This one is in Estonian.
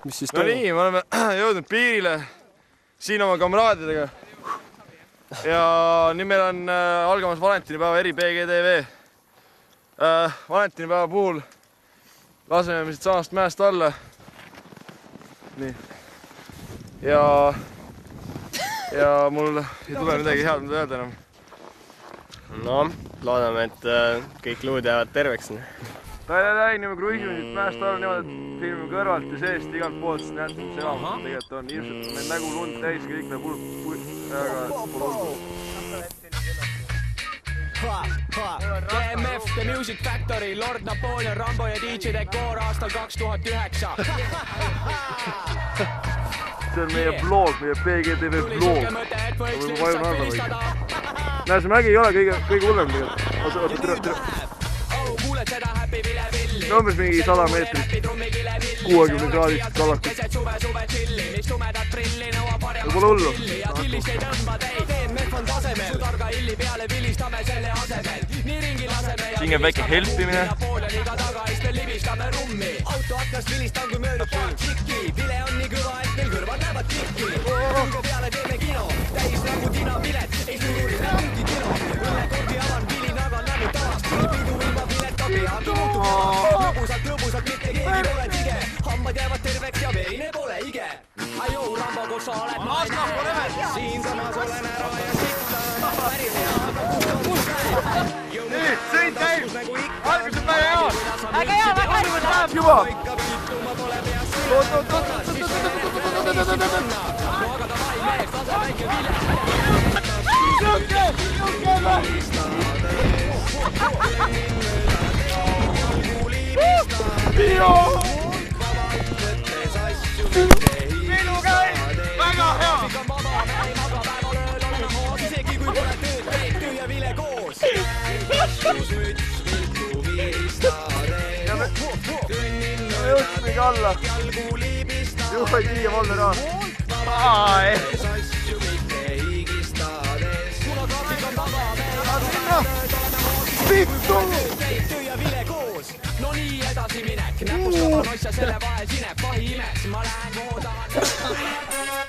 mis siis No nii, me oleme jõudnud piirile siin oma kamraadidega. Ja nüüd meil on algamas valentinipäeva eri PGTV. Valentinipäeva puhul laseme me siit samast mäest alla. Nii. Ja mul ei tule midagi head mida öelda enam. No, loodame, et kõik luud jäävad terveks. Tai, nüüd me kruiisime siit mäest alla niimoodi, et filmime kõrvalt ja seest igalt poolt, siis näete, mis elamus tegelikult on. Ilmselt meil nägu lund täis, kõik näeb GMF, The Music Factory, Lord Napoleon, Rambo ja DJ Decor aastal 2009. See on meie vlog, meie PGTV vlog. Näe, see mägi ei ole kõige hullem tegelikult. Umbes mingi 100 meetrit 60 kraadist kallakut. Pole hullu. Siin käib väike helpimine. Autoaknast vilistan kui möödub paar tšikki. Vile on nii kõva, et meil kõrvad näevad tikki. Rõnge peale teeme kino, täis nagu Tina Pilet. Ei suururis nägugi kino. Õnnekordi avan, vili nagan nagu tavast. Pidu ilma pilet abi, aga muutub lõbusalt, mitte keegi pole tige. Hambad jäävad terveks ja verine pole ige. Ajou, Rambo, kus sa oled naine? Siin samas olen ära ja sitta. Päris hea, aga kus on kus näed? Nii, sõit käib! Algus on väga hea! Väga hea, väga hea! Juba! Minu käib! Väga hea! Isegi kui pole tööd, teed töö ja vile koos. Jõudsimegi alla. Juh, ei tiia Valde raha. Vittu! Töö ja vile koos. No nii edasi minek. Näpust oma noissa selle vahel sineb. Pahi imes, ma lähen voodama.